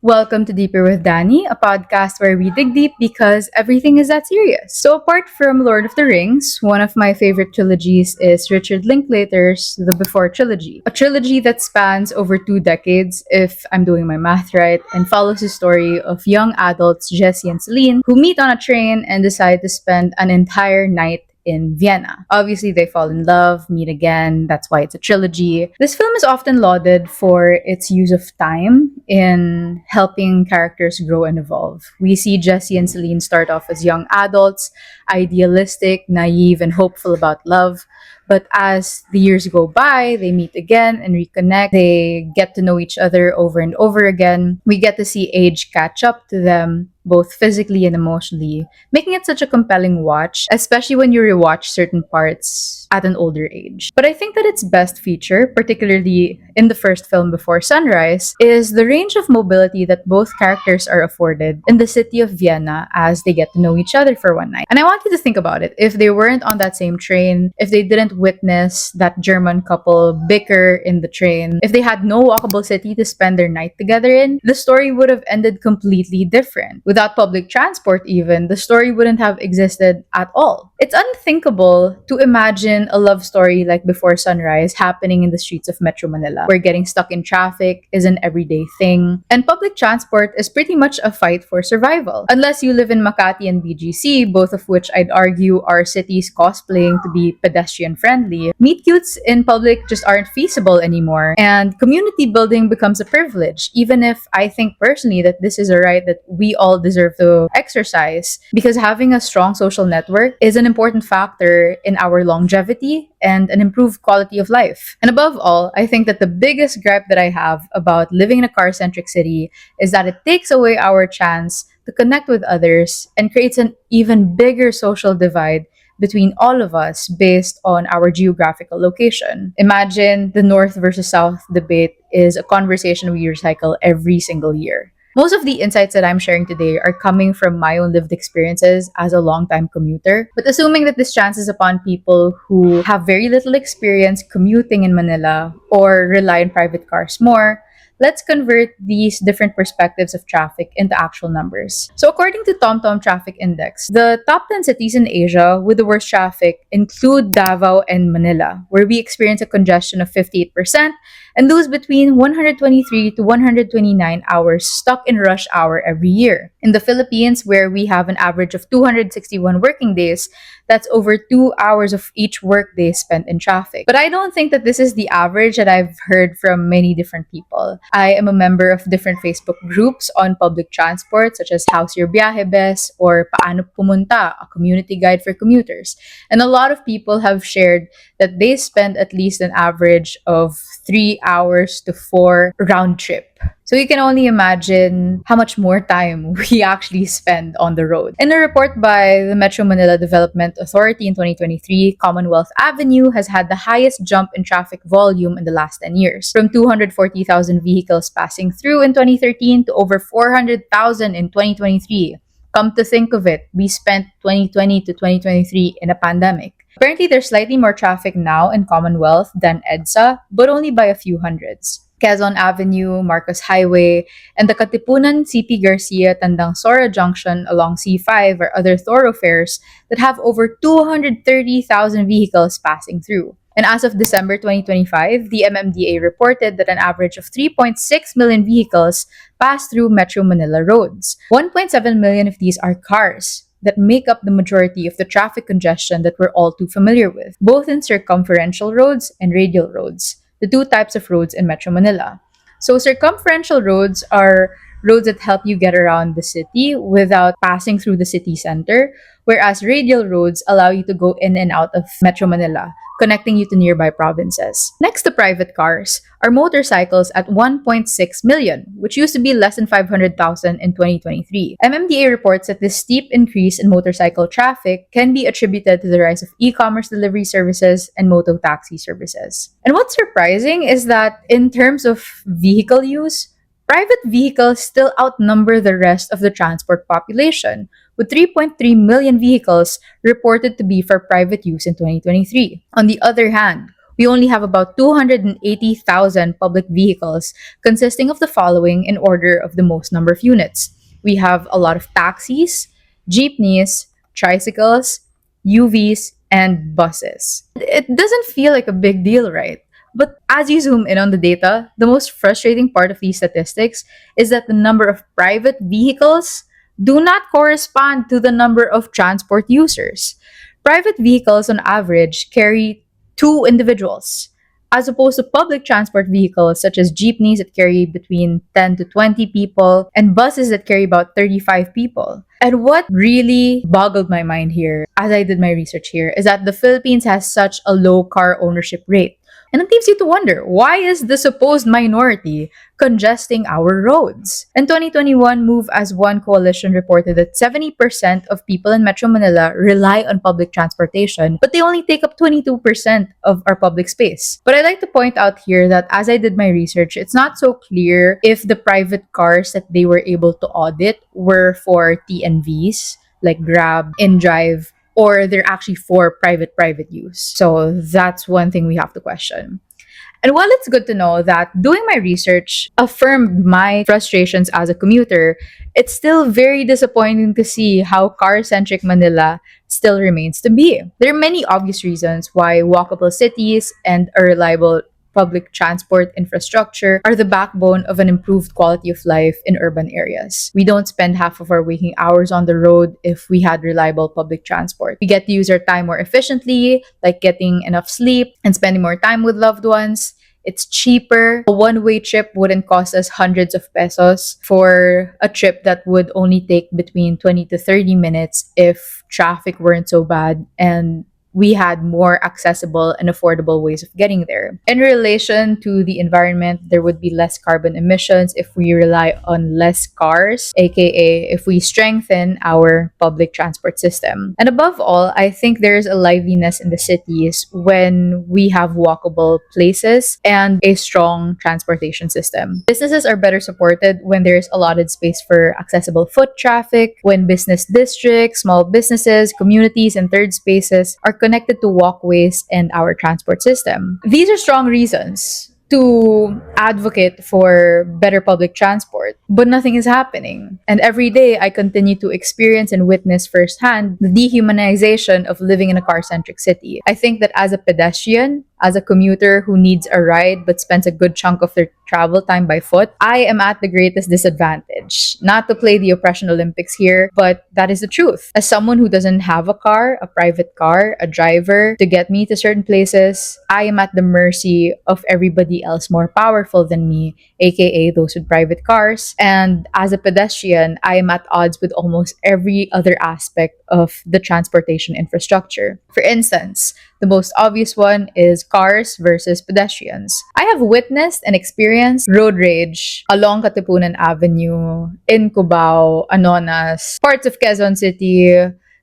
Welcome to Deeper with Dani, a podcast where we dig deep because everything is that serious. So, apart from Lord of the Rings, one of my favorite trilogies is Richard Linklater's The Before trilogy, a trilogy that spans over 2 decades, if I'm doing my math right, and follows the story of young adults Jesse and Celine who meet on a train and decide to spend an entire night in Vienna. Obviously, they fall in love, meet again. That's why it's a trilogy. This film is often lauded for its use of time in helping characters grow and evolve. We see Jesse and Celine start off as young adults, idealistic, naive, and hopeful about love. But as the years go by, they meet again and reconnect. They get to know each other over and over again. We get to see age catch up to them, both physically and emotionally, making it such a compelling watch, especially when you rewatch certain parts at an older age. But I think that its best feature, particularly in the first film Before Sunrise, is the range of mobility that both characters are afforded in the city of Vienna as they get to know each other for one night. And I want you to think about it. If they weren't on that same train, if they didn't witness that German couple bicker in the train, if they had no walkable city to spend their night together in, the story would have ended completely different. Without public transport even, the story wouldn't have existed at all. It's unthinkable to imagine a love story like Before Sunrise happening in the streets of Metro Manila, where getting stuck in traffic is an everyday thing, and public transport is pretty much a fight for survival. Unless you live in Makati and BGC, both of which I'd argue are cities cosplaying to be pedestrian friendly, meet cutes in public just aren't feasible anymore, and community building becomes a privilege, even if I think personally that this is a right that we all deserve to exercise, because having a strong social network is an important factor in our longevity and an improved quality of life. And above all, I think that the biggest gripe that I have about living in a car-centric city is that it takes away our chance to connect with others and creates an even bigger social divide between all of us based on our geographical location. Imagine the North versus South debate is a conversation we recycle every single year. Most of the insights that I'm sharing today are coming from my own lived experiences as a longtime commuter. But assuming that this chances upon people who have very little experience commuting in Manila or rely on private cars more, let's convert these different perspectives of traffic into actual numbers. So according to TomTom Traffic Index, the top 10 cities in Asia with the worst traffic include Davao and Manila, where we experience a congestion of 58% and lose between 123 to 129 hours stuck in rush hour every year. In the Philippines, where we have an average of 261 working days, that's over 2 hours of each workday spent in traffic. But I don't think that this is the average that I've heard from many different people. I am a member of different Facebook groups on public transport, such as How's Your Biyahe Bes or Paano Pumunta, a community guide for commuters. And a lot of people have shared that they spend at least an average of 3 hours to 4 round trip. So you can only imagine how much more time we actually spend on the road. In a report by the Metro Manila Development Authority in 2023, Commonwealth Avenue has had the highest jump in traffic volume in the last 10 years, from 240,000 vehicles passing through in 2013 to over 400,000 in 2023. Come to think of it, we spent 2020 to 2023 in a pandemic. Apparently, there's slightly more traffic now in Commonwealth than EDSA, but only by a few hundreds. Quezon Avenue, Marcos Highway, and the Katipunan CP Garcia Tandang-Sora Junction along C5 are other thoroughfares that have over 230,000 vehicles passing through. And as of December 2025, the MMDA reported that an average of 3.6 million vehicles pass through Metro Manila roads. 1.7 million of these are cars that make up the majority of the traffic congestion that we're all too familiar with, both in circumferential roads and radial roads, the two types of roads in Metro Manila. So circumferential roads are roads that help you get around the city without passing through the city center, whereas radial roads allow you to go in and out of Metro Manila, connecting you to nearby provinces. Next to private cars are motorcycles at 1.6 million, which used to be less than 500,000 in 2023. MMDA reports that this steep increase in motorcycle traffic can be attributed to the rise of e-commerce delivery services and moto taxi services. And what's surprising is that in terms of vehicle use, private vehicles still outnumber the rest of the transport population, with 3.3 million vehicles reported to be for private use in 2023. On the other hand, We only have about 280,000 public vehicles, consisting of the following in order of the most number of units. We have a lot of taxis, jeepneys, tricycles, UVs, and buses. It doesn't feel like a big deal, right? But as you zoom in on the data, the most frustrating part of these statistics is that the number of private vehicles do not correspond to the number of transport users. Private vehicles on average carry two individuals, as opposed to public transport vehicles such as jeepneys that carry between 10 to 20 people and buses that carry about 35 people. And what really boggled my mind here as I did my research here is that the Philippines has such a low car ownership rate. And it leaves you to wonder, why is the supposed minority congesting our roads? In 2021, Move as One coalition reported that 70% of people in Metro Manila rely on public transportation, but they only take up 22% of our public space. But I'd like to point out here that as I did my research, it's not so clear if the private cars that they were able to audit were for TNVs, like Grab, InDrive, or they're actually for private use. So that's one thing we have to question. And while it's good to know that doing my research affirmed my frustrations as a commuter, it's still very disappointing to see how car-centric Manila still remains to be. There are many obvious reasons why walkable cities and a reliable public transport infrastructure are the backbone of an improved quality of life in urban areas. We don't spend half of our waking hours on the road if we had reliable public transport. We get to use our time more efficiently, like getting enough sleep and spending more time with loved ones. It's cheaper. A one-way trip wouldn't cost us hundreds of pesos for a trip that would only take between 20 to 30 minutes if traffic weren't so bad and we had more accessible and affordable ways of getting there. In relation to the environment, there would be less carbon emissions if we rely on less cars, aka if we strengthen our public transport system. And above all, I think there's a liveliness in the cities when we have walkable places and a strong transportation system. Businesses are better supported when there's allotted space for accessible foot traffic, when business districts, small businesses, communities, and third spaces are connected to walkways and our transport system. These are strong reasons to advocate for better public transport, but nothing is happening. And every day I continue to experience and witness firsthand the dehumanization of living in a car-centric city. I think that as a pedestrian, as a commuter who needs a ride but spends a good chunk of their travel time by foot, I am at the greatest disadvantage. Not to play the oppression Olympics here, but that is the truth. As someone who doesn't have a car, a private car, a driver to get me to certain places, I am at the mercy of everybody else more powerful than me, aka those with private cars. And as a pedestrian, I am at odds with almost every other aspect of the transportation infrastructure. For instance, the most obvious one is cars versus pedestrians. I have witnessed and experienced road rage along Katipunan Avenue, in Cubao, Anonas, parts of Quezon City,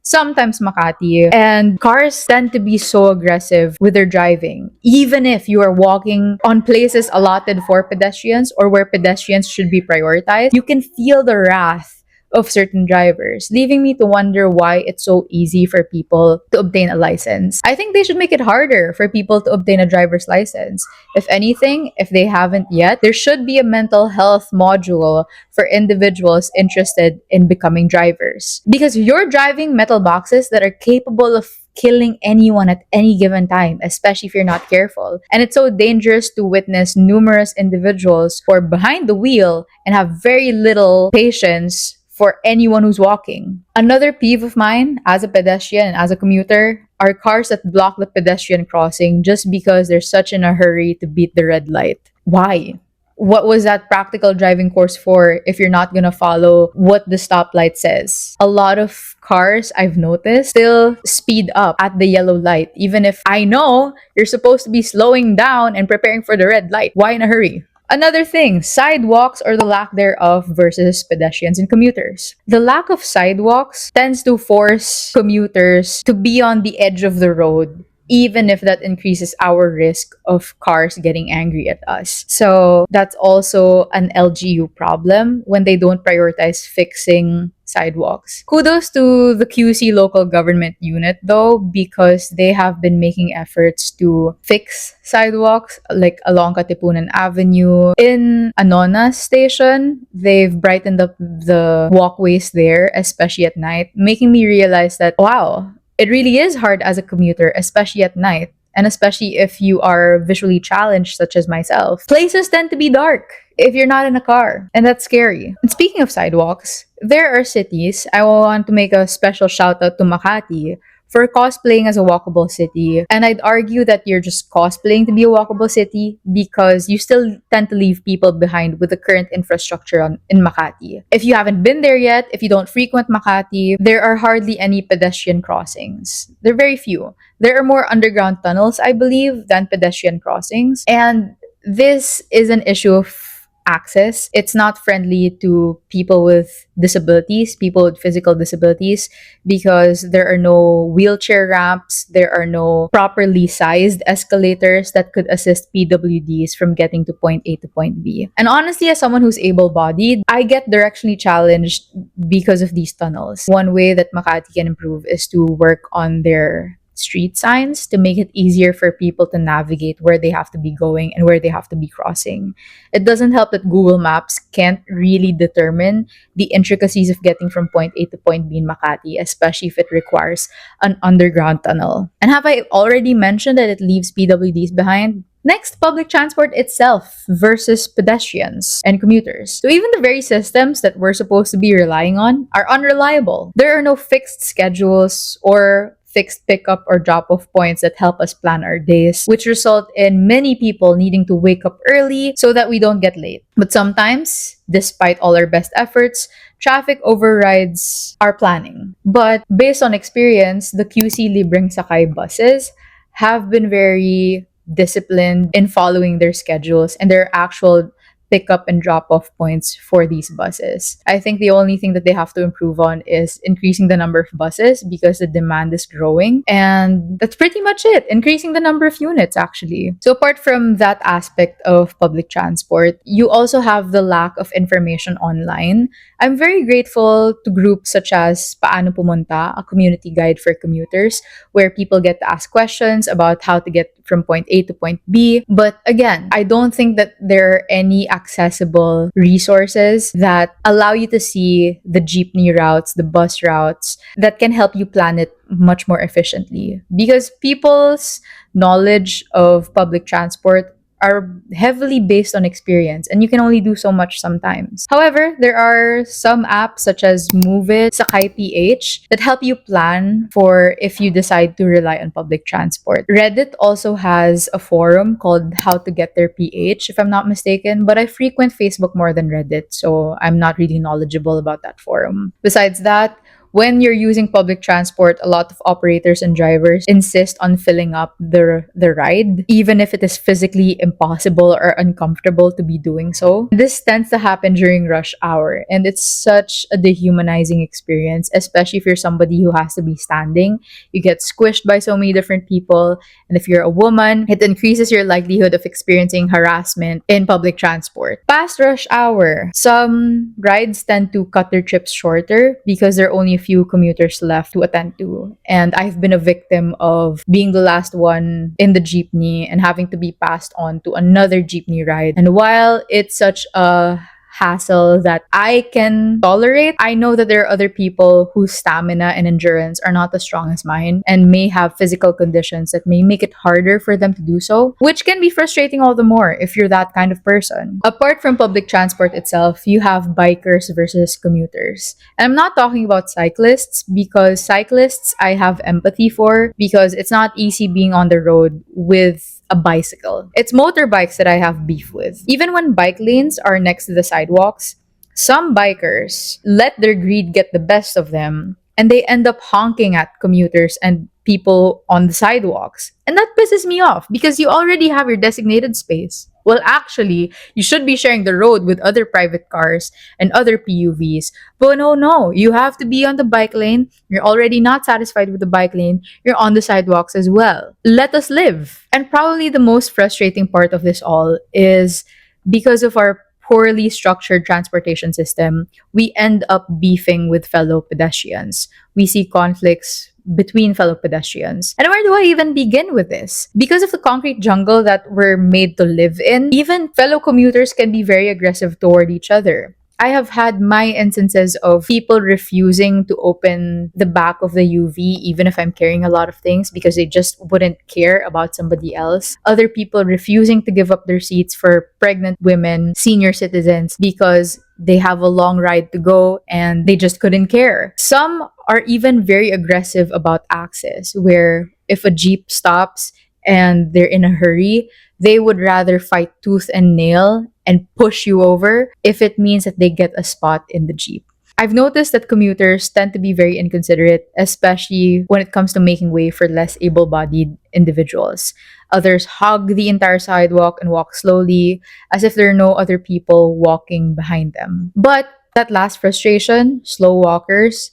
sometimes Makati, and cars tend to be so aggressive with their driving. Even if you are walking on places allotted for pedestrians or where pedestrians should be prioritized, you can feel the wrath of certain drivers, leaving me to wonder why it's so easy for people to obtain a license. I think they should make it harder for people to obtain a driver's license. If anything, if they haven't yet, there should be a mental health module for individuals interested in becoming drivers. Because you're driving metal boxes that are capable of killing anyone at any given time, especially if you're not careful. And it's so dangerous to witness numerous individuals who are behind the wheel and have very little patience for anyone who's walking. Another peeve of mine as a pedestrian and as a commuter are cars that block the pedestrian crossing just because they're such in a hurry to beat the red light. Why? What was that practical driving course for if you're not gonna follow what the stoplight says? A lot of cars I've noticed still speed up at the yellow light, even if I know you're supposed to be slowing down and preparing for the red light. Why in a hurry? Another thing, sidewalks or the lack thereof versus pedestrians and commuters. The lack of sidewalks tends to force commuters to be on the edge of the road, even if that increases our risk of cars getting angry at us. So that's also an LGU problem when they don't prioritize fixing sidewalks. Kudos to the QC local government unit though, because they have been making efforts to fix sidewalks like along Katipunan Avenue. In Anonas station, they've brightened up the walkways there, especially at night, making me realize that wow, it really is hard as a commuter, especially at night. And especially if you are visually challenged, such as myself. Places tend to be dark if you're not in a car, and that's scary. And speaking of sidewalks, there are cities. I want to make a special shout out to Makati for cosplaying as a walkable city. And I'd argue that you're just cosplaying to be a walkable city because you still tend to leave people behind with the current infrastructure in Makati. If you haven't been there yet, if you don't frequent Makati, there are hardly any pedestrian crossings. There are very few. There are more underground tunnels, I believe, than pedestrian crossings. And this is an issue of access. It's not friendly to people with disabilities, people with physical disabilities, because there are no wheelchair ramps, there are no properly sized escalators that could assist PWDs from getting to point A to point B. And honestly, as someone who's able bodied, I get directionally challenged because of these tunnels. One way that Makati can improve is to work on their street signs to make it easier for people to navigate where they have to be going and where they have to be crossing. It doesn't help that Google Maps can't really determine the intricacies of getting from point A to point B in Makati, especially if it requires an underground tunnel. And have I already mentioned that it leaves PWDs behind? Next, public transport itself versus pedestrians and commuters. So even the very systems that we're supposed to be relying on are unreliable. There are no fixed schedules or fixed pickup or drop off points that help us plan our days, which result in many people needing to wake up early so that we don't get late. But sometimes, despite all our best efforts, traffic overrides our planning. But based on experience, the 𝖭𝖐𝖊𝖔𝖓𝖊𝖈𝖙 buses have been very disciplined in following their schedules and their actual pick up and drop off points for these buses. I think the only thing that they have to improve on is increasing the number of buses because the demand is growing. And that's pretty much it. Increasing the number of units, actually. So apart from that aspect of public transport, you also have the lack of information online. I'm very grateful to groups such as Paano Pumunta, a community guide for commuters, where people get to ask questions about how to get from point A to point B. But again, I don't think that there are any accessible resources that allow you to see the jeepney routes, the bus routes that can help you plan it much more efficiently. Because people's knowledge of public transport are heavily based on experience and you can only do so much sometimes. However, there are some apps such as Move It, 𝖒𝖏𝑃H that help you plan for if you decide to rely on public transport. Reddit also has a forum called How to Get Their PH, if I'm not mistaken, but I frequent Facebook more than Reddit, so I'm not really knowledgeable about that forum. Besides that, when you're using public transport, a lot of operators and drivers insist on filling up the ride, even if it is physically impossible or uncomfortable to be doing so. This tends to happen during rush hour, and it's such a dehumanizing experience, especially if you're somebody who has to be standing. You get squished by so many different people, and if you're a woman, it increases your likelihood of experiencing harassment in public transport. Past rush hour, some rides tend to cut their trips shorter because there are only a few commuters left to attend to. And I've been a victim of being the last one in the jeepney and having to be passed on to another jeepney ride. And while it's such a hassle that I can tolerate, I know that there are other people whose stamina and endurance are not as strong as mine and may have physical conditions that may make it harder for them to do so, which can be frustrating all the more if you're that kind of person. Apart from public transport itself, you have bikers versus commuters. And I'm not talking about cyclists, because cyclists I have empathy for, because it's not easy being on the road with a bicycle. It's motorbikes that I have beef with. Even when bike lanes are next to the sidewalks, some bikers let their greed get the best of them and they end up honking at commuters and people on the sidewalks. And that pisses me off because you already have your designated space. Well, actually, you should be sharing the road with other private cars and other PUVs. But no, you have to be on the bike lane. You're already not satisfied with the bike lane. You're on the sidewalks as well. Let us live. And probably the most frustrating part of this all is because of our poorly structured transportation system, we end up beefing with fellow pedestrians. We see conflicts between fellow pedestrians. And where do I even begin with this? Because of the concrete jungle that we're made to live in, even fellow commuters can be very aggressive toward each other. I have had my instances of people refusing to open the back of the UV even if I'm carrying a lot of things because they just wouldn't care about somebody else. Other people refusing to give up their seats for pregnant women, senior citizens because they have a long ride to go and they just couldn't care. Some are even very aggressive about access, where if a Jeep stops and they're in a hurry, they would rather fight tooth and nail and push you over if it means that they get a spot in the Jeep. I've noticed that commuters tend to be very inconsiderate, especially when it comes to making way for less able bodied individuals. Others hug the entire sidewalk and walk slowly, as if there are no other people walking behind them. But that last frustration, slow walkers,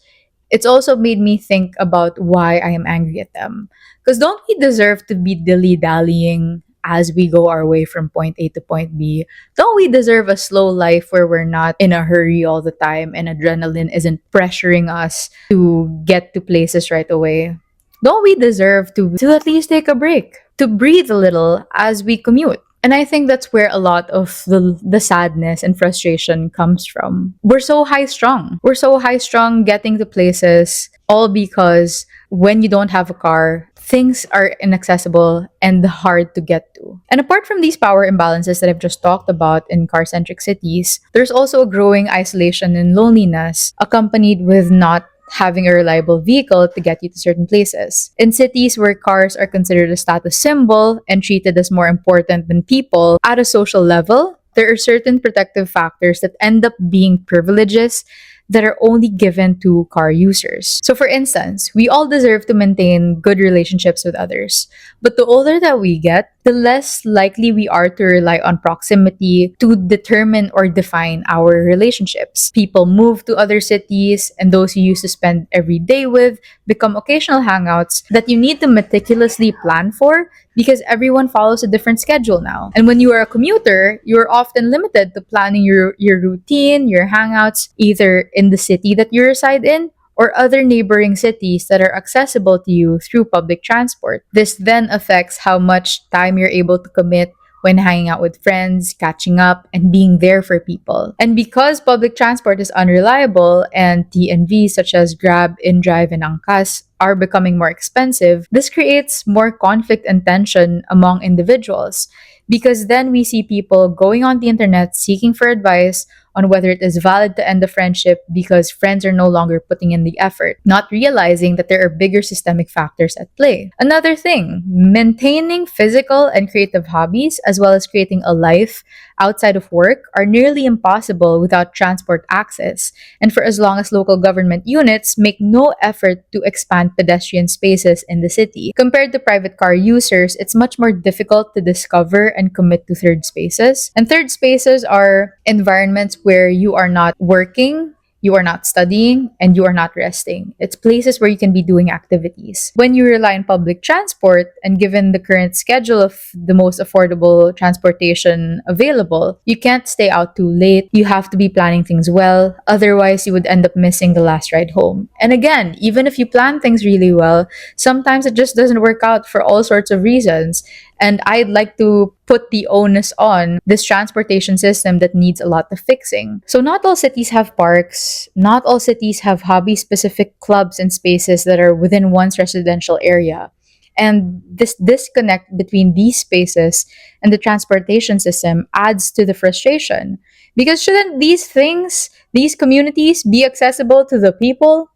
it's also made me think about why I am angry at them. Because don't we deserve to be dilly dallying as we go our way from point A to point B? Don't we deserve a slow life where we're not in a hurry all the time and adrenaline isn't pressuring us to get to places right away? Don't we deserve to at least take a break, to breathe a little as we commute? And I think that's where a lot of the sadness and frustration comes from. We're so high strung. We're so high strung getting to places all because when you don't have a car, things are inaccessible and hard to get to. And apart from these power imbalances that I've just talked about in car centric cities, there's also a growing isolation and loneliness accompanied with not having a reliable vehicle to get you to certain places. In cities where cars are considered a status symbol and treated as more important than people at a social level, there are certain protective factors that end up being privileges that are only given to car users. So, for instance, we all deserve to maintain good relationships with others. But the older that we get, the less likely we are to rely on proximity to determine or define our relationships. People move to other cities, and those you used to spend every day with become occasional hangouts that you need to meticulously plan for because everyone follows a different schedule now. And when you are a commuter, you are often limited to planning your routine, your hangouts, either in the city that you reside in or other neighboring cities that are accessible to you through public transport. This then affects how much time you're able to commit when hanging out with friends, catching up, and being there for people. And because public transport is unreliable and TNVs such as Grab, InDrive, and Angkas are becoming more expensive, this creates more conflict and tension among individuals. Because then we see people going on the internet seeking for advice on whether it is valid to end the friendship because friends are no longer putting in the effort, not realizing that there are bigger systemic factors at play. Another thing, maintaining physical and creative hobbies as well as creating a life outside of work are nearly impossible without transport access, and for as long as local government units make no effort to expand pedestrian spaces in the city. Compared to private car users, it's much more difficult to discover and commit to third spaces. And third spaces are environments where you are not working, you are not studying, and you are not resting. It's places where you can be doing activities. When you rely on public transport, and given the current schedule of the most affordable transportation available, you can't stay out too late. You have to be planning things well. Otherwise, you would end up missing the last ride home. And again, even if you plan things really well, sometimes it just doesn't work out for all sorts of reasons. And I'd like to put the onus on this transportation system that needs a lot of fixing. So, not all cities have parks, not all cities have hobby specific clubs and spaces that are within one's residential area. And this disconnect between these spaces and the transportation system adds to the frustration. Because shouldn't these things, these communities, be accessible to the people?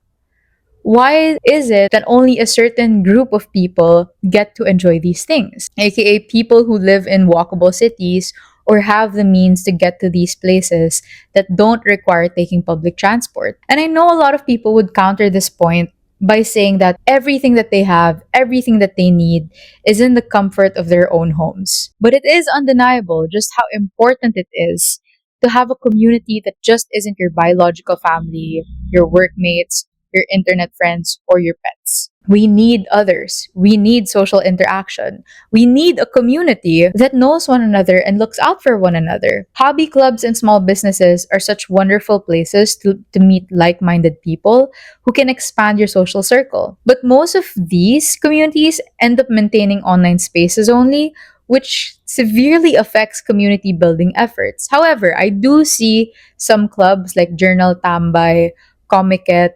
Why is it that only a certain group of people get to enjoy these things? AKA people who live in walkable cities or have the means to get to these places that don't require taking public transport. And I know a lot of people would counter this point by saying that everything that they have, everything that they need is in the comfort of their own homes. But it is undeniable just how important it is to have a community that just isn't your biological family, your workmates, your internet friends, or your pets. We need others. We need social interaction. We need a community that knows one another and looks out for one another. Hobby clubs and small businesses are such wonderful places to meet like minded people who can expand your social circle. But most of these communities end up maintaining online spaces only, which severely affects community building efforts. However, I do see some clubs like Journal Tambay, Comiket,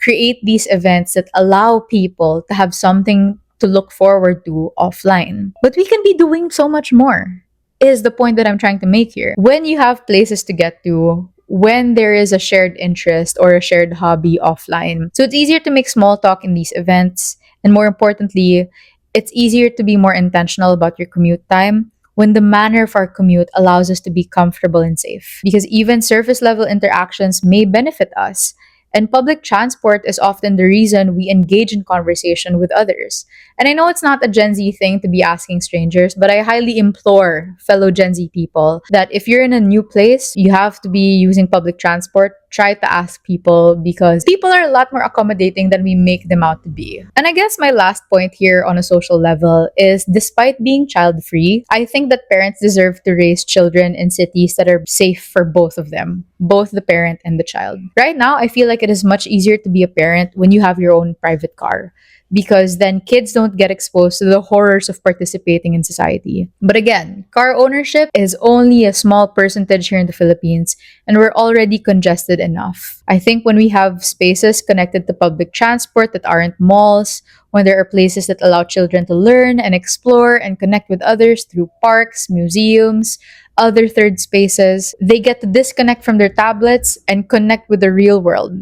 create these events that allow people to have something to look forward to offline. But we can be doing so much more, is the point that I'm trying to make here. When you have places to get to, when there is a shared interest or a shared hobby offline. So it's easier to make small talk in these events. And more importantly, it's easier to be more intentional about your commute time when the manner of our commute allows us to be comfortable and safe. Because even surface level interactions may benefit us. And public transport is often the reason we engage in conversation with others. And I know it's not a Gen Z thing to be asking strangers, but I highly implore fellow Gen Z people that if you're in a new place, you have to be using public transport. Try to ask people because people are a lot more accommodating than we make them out to be. And I guess my last point here on a social level is despite being child free, I think that parents deserve to raise children in cities that are safe for both of them, both the parent and the child. Right now, I feel like it is much easier to be a parent when you have your own private car because then kids don't get exposed to the horrors of participating in society. But again, car ownership is only a small percentage here in the Philippines, and we're already congested enough. I think when we have spaces connected to public transport that aren't malls, when there are places that allow children to learn and explore and connect with others through parks, museums, other third spaces, they get to disconnect from their tablets and connect with the real world.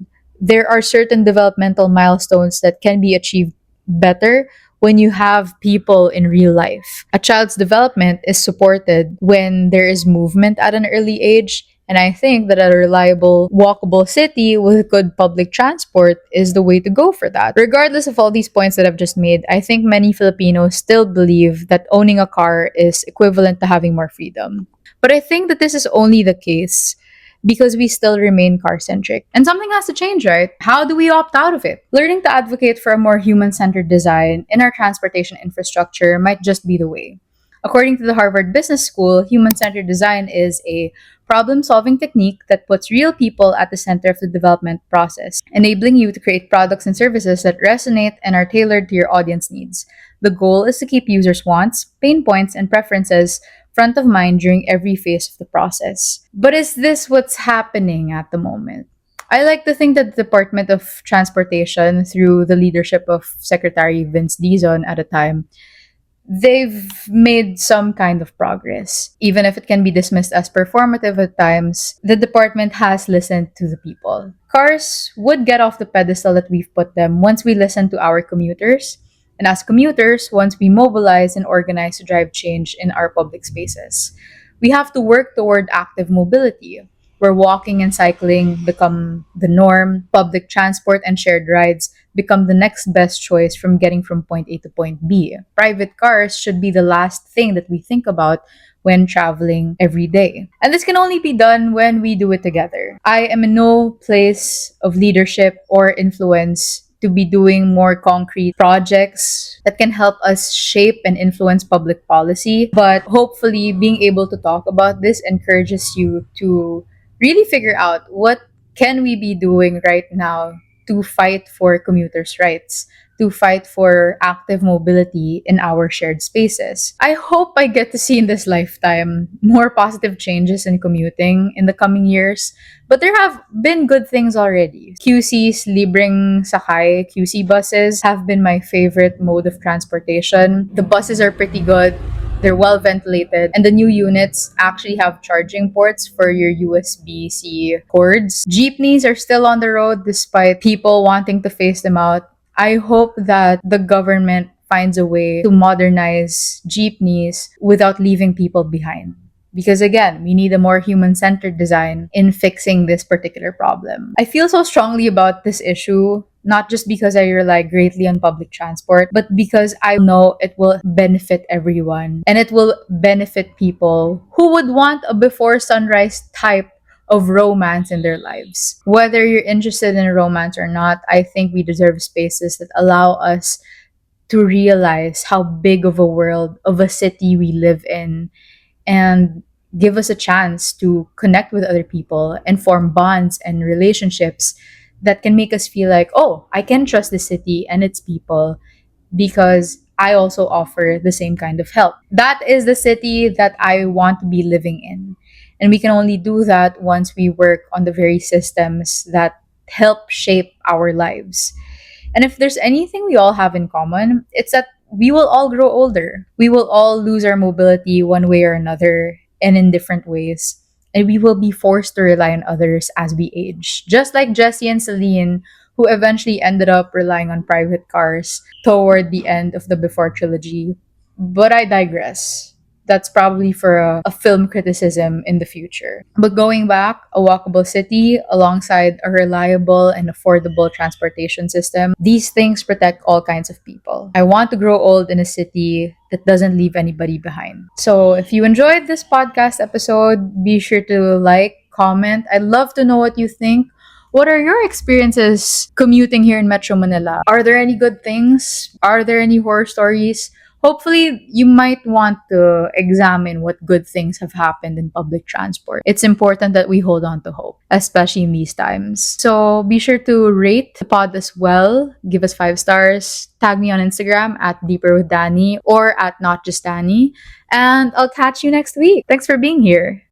There are certain developmental milestones that can be achieved better when you have people in real life. A child's development is supported when there is movement at an early age. And I think that a reliable, walkable city with good public transport is the way to go for that. Regardless of all these points that I've just made, I think many Filipinos still believe that owning a car is equivalent to having more freedom. But I think that this is only the case because we still remain car centric. And something has to change, right? How do we opt out of it? Learning to advocate for a more human centered design in our transportation infrastructure might just be the way. According to the Harvard Business School, human centered design is a problem solving technique that puts real people at the center of the development process, enabling you to create products and services that resonate and are tailored to your audience needs. The goal is to keep users' wants, pain points, and preferences front of mind during every phase of the process. But is this what's happening at the moment? I like to think that the Department of Transportation, through the leadership of Secretary Vince Dizon at a time, they've made some kind of progress. Even if it can be dismissed as performative at times, the department has listened to the people. Cars would get off the pedestal that we've put them once we listen to our commuters. And as commuters, once we mobilize and organize to drive change in our public spaces, we have to work toward active mobility, where walking and cycling become the norm, public transport and shared rides become the next best choice from getting from point A to point B. Private cars should be the last thing that we think about when traveling every day. And this can only be done when we do it together. I am in no place of leadership or influence to be doing more concrete projects that can help us shape and influence public policy. But hopefully, being able to talk about this encourages you to really figure out what can we be doing right now to fight for commuters' rights, to fight for active mobility in our shared spaces. I hope I get to see in this lifetime more positive changes in commuting in the coming years, but there have been good things already. QC's libreng sakay, QC buses have been my favorite mode of transportation. The buses are pretty good. They're well ventilated, and the new units actually have charging ports for your USB-C cords. Jeepneys are still on the road despite people wanting to phase them out. I hope that the government finds a way to modernize jeepneys without leaving people behind. Because again, we need a more human centered design in fixing this particular problem. I feel so strongly about this issue, not just because I rely greatly on public transport, but because I know it will benefit everyone and it will benefit people who would want a before sunrise type of romance in their lives. Whether you're interested in romance or not, I think we deserve spaces that allow us to realize how big of a world, of a city we live in, and give us a chance to connect with other people and form bonds and relationships that can make us feel like, oh, I can trust the city and its people because I also offer the same kind of help. That is the city that I want to be living in. And we can only do that once we work on the very systems that help shape our lives. And if there's anything we all have in common, it's that we will all grow older. We will all lose our mobility one way or another and in different ways. And we will be forced to rely on others as we age. Just like Jesse and Celine, who eventually ended up relying on private cars toward the end of the Before trilogy. But I digress. That's probably for a film criticism in the future. But going back, a walkable city alongside a reliable and affordable transportation system, these things protect all kinds of people. I want to grow old in a city that doesn't leave anybody behind. So if you enjoyed this podcast episode, be sure to like, comment. I'd love to know what you think. What are your experiences commuting here in Metro Manila? Are there any good things? Are there any horror stories? Hopefully, you might want to examine what good things have happened in public transport. It's important that we hold on to hope, especially in these times. So be sure to rate the pod as well. Give us 5 stars. Tag me on Instagram at Deeper with Dani or at Not Just Dani. And I'll catch you next week. Thanks for being here.